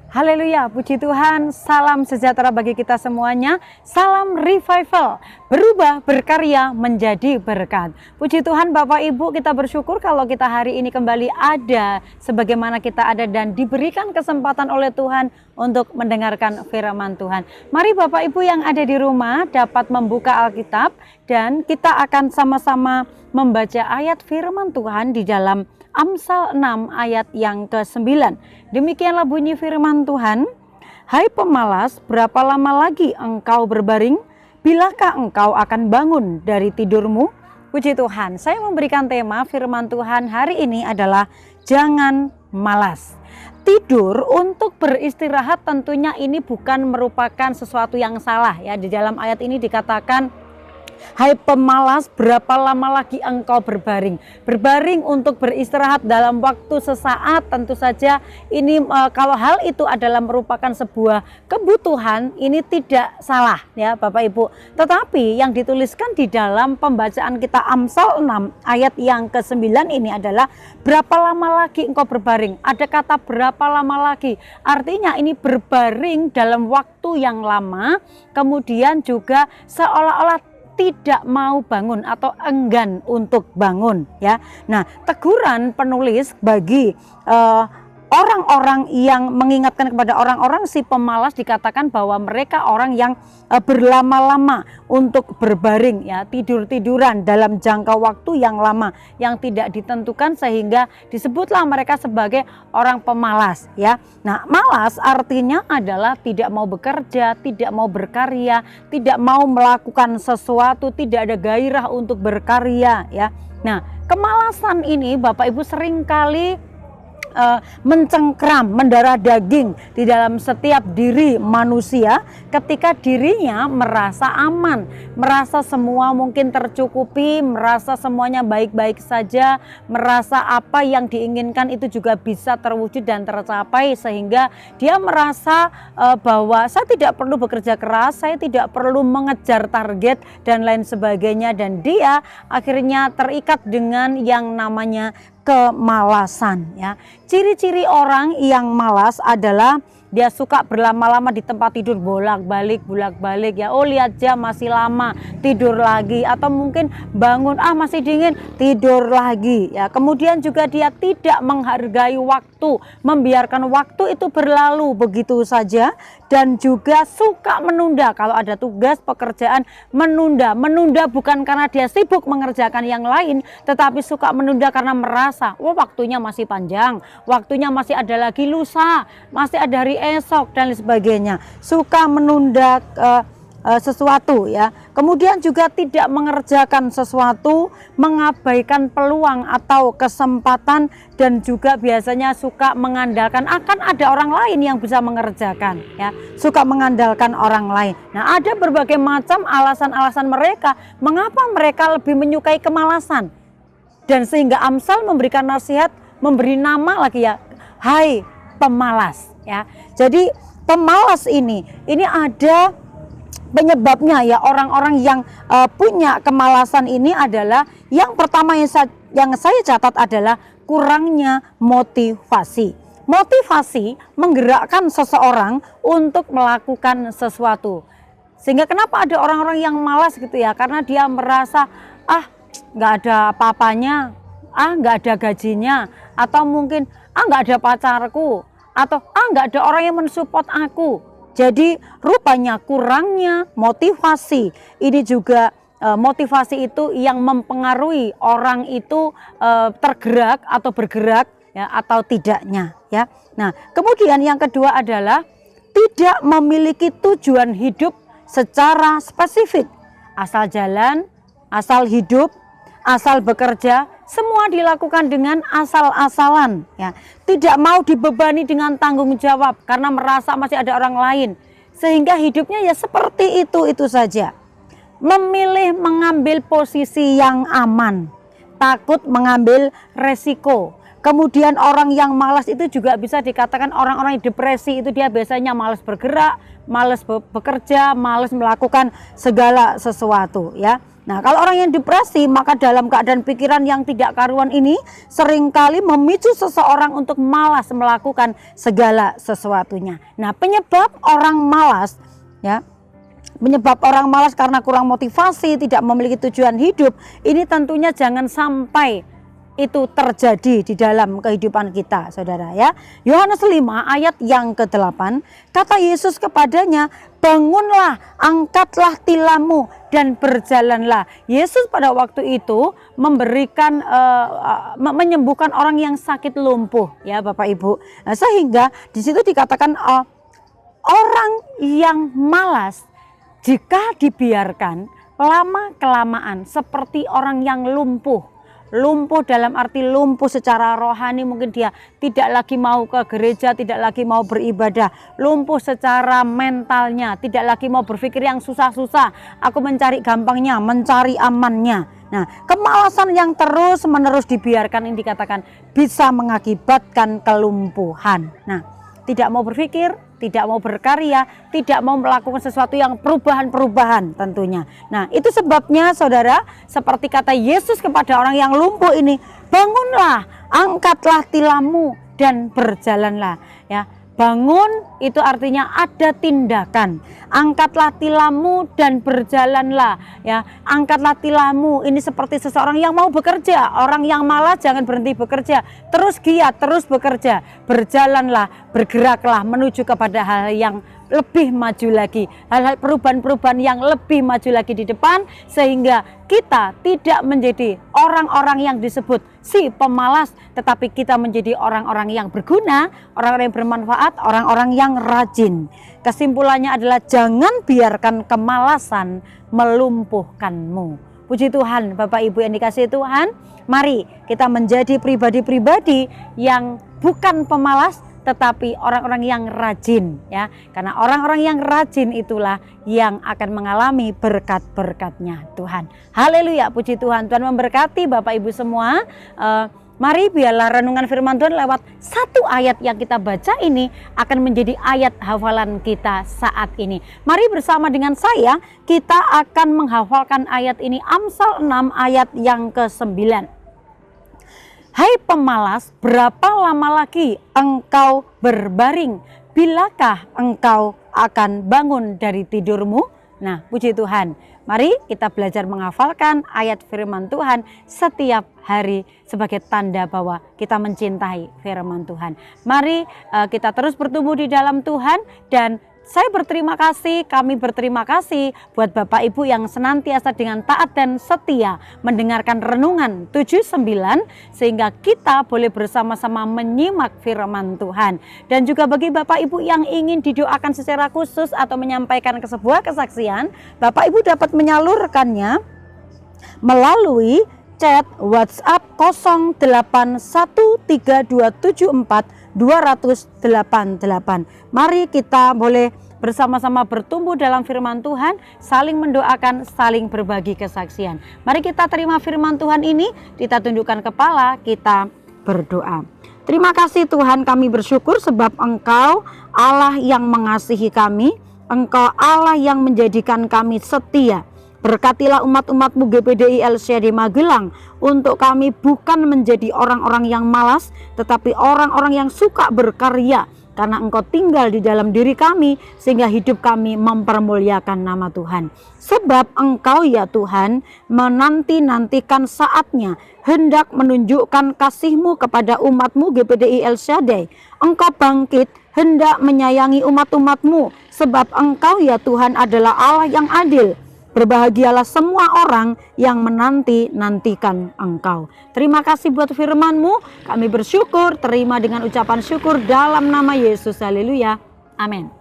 Haleluya, puji Tuhan, salam sejahtera bagi kita semuanya, salam revival, berubah, berkarya, menjadi berkat. Puji Tuhan Bapak Ibu, kita bersyukur kalau kita hari ini kembali ada sebagaimana kita ada dan diberikan kesempatan oleh Tuhan untuk mendengarkan firman Tuhan. Mari Bapak Ibu yang ada di rumah dapat membuka Alkitab dan kita akan sama-sama membaca ayat firman Tuhan di dalam Amsal 6 ayat yang ke-9. Demikianlah bunyi firman Tuhan. Hai pemalas, berapa lama lagi engkau berbaring? Bilakah engkau akan bangun dari tidurmu? Puji Tuhan, saya memberikan tema firman Tuhan hari ini adalah jangan malas. Tidur untuk beristirahat tentunya ini bukan merupakan sesuatu yang salah ya. Di dalam ayat ini dikatakan, hai pemalas, berapa lama lagi engkau berbaring? Berbaring untuk beristirahat dalam waktu sesaat, tentu saja ini kalau hal itu adalah merupakan sebuah kebutuhan, ini tidak salah ya Bapak Ibu. Tetapi yang dituliskan di dalam pembacaan kita Amsal 6 ayat yang ke-9 ini adalah berapa lama lagi engkau berbaring? Ada kata berapa lama lagi, artinya ini berbaring dalam waktu yang lama, kemudian juga seolah-olah tidak mau bangun atau enggan untuk bangun ya. Nah, teguran penulis bagi orang-orang yang mengingatkan kepada orang-orang si pemalas dikatakan bahwa mereka orang yang berlama-lama untuk berbaring ya, tidur-tiduran dalam jangka waktu yang lama yang tidak ditentukan sehingga disebutlah mereka sebagai orang pemalas ya. Nah, malas artinya adalah tidak mau bekerja, tidak mau berkarya, tidak mau melakukan sesuatu, tidak ada gairah untuk berkarya ya. Nah, kemalasan ini Bapak Ibu seringkali mencengkram, mendarah daging di dalam setiap diri manusia ketika dirinya merasa aman, merasa semua mungkin tercukupi, merasa semuanya baik-baik saja, merasa apa yang diinginkan itu juga bisa terwujud dan tercapai sehingga dia merasa bahwa saya tidak perlu bekerja keras, saya tidak perlu mengejar target dan lain sebagainya, dan dia akhirnya terikat dengan yang namanya kemalasan ya. Ciri-ciri orang yang malas adalah dia suka berlama-lama di tempat tidur, bolak-balik ya. Oh, lihat jam masih lama, tidur lagi, atau mungkin bangun masih dingin, tidur lagi ya. Kemudian juga dia tidak menghargai waktu, membiarkan waktu itu berlalu begitu saja, dan juga suka menunda kalau ada tugas pekerjaan, menunda bukan karena dia sibuk mengerjakan yang lain, tetapi suka menunda karena merasa waktunya masih panjang, waktunya masih ada lagi lusa, masih ada hari esok dan sebagainya, suka menunda sesuatu ya. Kemudian juga tidak mengerjakan sesuatu, mengabaikan peluang atau kesempatan, dan juga biasanya suka mengandalkan akan ada orang lain yang bisa mengerjakan ya, suka mengandalkan orang lain. Nah, ada berbagai macam alasan-alasan mereka mengapa mereka lebih menyukai kemalasan, dan sehingga Amsal memberikan nasihat, memberi nama lagi ya, hai pemalas ya. Jadi pemalas ini ada penyebabnya ya. Orang-orang yang punya kemalasan ini adalah yang pertama yang saya catat adalah kurangnya motivasi. Motivasi menggerakkan seseorang untuk melakukan sesuatu. Sehingga kenapa ada orang-orang yang malas gitu ya, karena dia merasa nggak ada apa-apanya, nggak ada gajinya, atau mungkin nggak ada pacarku, atau nggak ada orang yang mensupport aku. Jadi rupanya kurangnya motivasi ini juga motivasi itu yang mempengaruhi orang itu tergerak atau bergerak ya, atau tidaknya ya. Nah, kemudian yang kedua adalah tidak memiliki tujuan hidup secara spesifik. Asal jalan, asal hidup, asal bekerja, semua dilakukan dengan asal-asalan ya. Tidak mau dibebani dengan tanggung jawab karena merasa masih ada orang lain, sehingga hidupnya ya seperti itu saja. Memilih mengambil posisi yang aman, takut mengambil resiko. Kemudian orang yang malas itu juga bisa dikatakan orang-orang yang depresi, itu dia biasanya malas bergerak, malas bekerja, malas melakukan segala sesuatu ya. Nah, kalau orang yang depresi, maka dalam keadaan pikiran yang tidak karuan ini seringkali memicu seseorang untuk malas melakukan segala sesuatunya. Nah, penyebab orang malas, ya, penyebab orang malas karena kurang motivasi, tidak memiliki tujuan hidup, ini tentunya jangan sampai itu terjadi di dalam kehidupan kita, saudara, ya. Yohanes 5 ayat yang ke-8, kata Yesus kepadanya, bangunlah, angkatlah tilammu dan berjalanlah. Yesus pada waktu itu memberikan menyembuhkan orang yang sakit lumpuh, ya Bapak Ibu. Nah, sehingga di situ dikatakan orang yang malas jika dibiarkan lama kelamaan seperti orang yang lumpuh. Lumpuh dalam arti lumpuh secara rohani, mungkin dia tidak lagi mau ke gereja, tidak lagi mau beribadah. Lumpuh secara mentalnya, tidak lagi mau berpikir yang susah-susah. Aku mencari gampangnya, mencari amannya. Nah, kemalasan yang terus menerus dibiarkan ini dikatakan bisa mengakibatkan kelumpuhan. Nah, tidak mau berpikir, tidak mau berkarya, tidak mau melakukan sesuatu yang perubahan-perubahan tentunya. Nah, itu sebabnya saudara, seperti kata Yesus kepada orang yang lumpuh ini, bangunlah, angkatlah tilammu dan berjalanlah. Ya, bangun itu artinya ada tindakan. Angkatlah tilammu dan berjalanlah. Ya, angkatlah tilammu ini seperti seseorang yang mau bekerja. Orang yang malas jangan berhenti bekerja, terus giat, terus bekerja. Berjalanlah, bergeraklah menuju kepada hal yang lebih maju lagi, hal-hal perubahan-perubahan yang lebih maju lagi di depan, sehingga kita tidak menjadi orang-orang yang disebut si pemalas, tetapi kita menjadi orang-orang yang berguna, orang-orang yang bermanfaat, orang-orang yang rajin. Kesimpulannya adalah jangan biarkan kemalasan melumpuhkanmu. Puji Tuhan, Bapak Ibu yang dikasihi Tuhan, mari kita menjadi pribadi-pribadi yang bukan pemalas, tetapi orang-orang yang rajin, ya. Karena orang-orang yang rajin itulah yang akan mengalami berkat-berkatnya Tuhan. Haleluya, puji Tuhan. Tuhan memberkati Bapak Ibu semua. Mari biarlah renungan firman Tuhan lewat satu ayat yang kita baca ini akan menjadi ayat hafalan kita saat ini. Mari bersama dengan saya kita akan menghafalkan ayat ini, Amsal 6 ayat yang ke-9. Hai pemalas, berapa lama lagi engkau berbaring? Bilakah engkau akan bangun dari tidurmu? Nah, puji Tuhan. Mari kita belajar menghafalkan ayat firman Tuhan setiap hari sebagai tanda bahwa kita mencintai firman Tuhan. Mari kita terus bertumbuh di dalam Tuhan, dan saya berterima kasih, kami berterima kasih buat Bapak Ibu yang senantiasa dengan taat dan setia mendengarkan renungan 79, sehingga kita boleh bersama-sama menyimak firman Tuhan. Dan juga bagi Bapak Ibu yang ingin didoakan secara khusus atau menyampaikan sebuah kesaksian, Bapak Ibu dapat menyalurkannya melalui chat WhatsApp 0813274288. Mari kita boleh bersama-sama bertumbuh dalam firman Tuhan, saling mendoakan, saling berbagi kesaksian. Mari kita terima firman Tuhan ini, kita tundukkan kepala, kita berdoa. Terima kasih Tuhan, kami bersyukur sebab Engkau Allah yang mengasihi kami, Engkau Allah yang menjadikan kami setia. Berkatilah umat-umat-Mu GPDI LCD Magelang, untuk kami bukan menjadi orang-orang yang malas, tetapi orang-orang yang suka berkarya, karena Engkau tinggal di dalam diri kami, sehingga hidup kami mempermuliakan nama Tuhan. Sebab Engkau ya Tuhan menanti-nantikan saatnya, hendak menunjukkan kasih-Mu kepada umat-Mu GPDI LCD. Engkau bangkit, hendak menyayangi umat-umat-Mu, sebab Engkau ya Tuhan adalah Allah yang adil. Berbahagialah semua orang yang menanti-nantikan Engkau. Terima kasih buat firman-Mu. Kami bersyukur, terima dengan ucapan syukur dalam nama Yesus. Haleluya. Amin.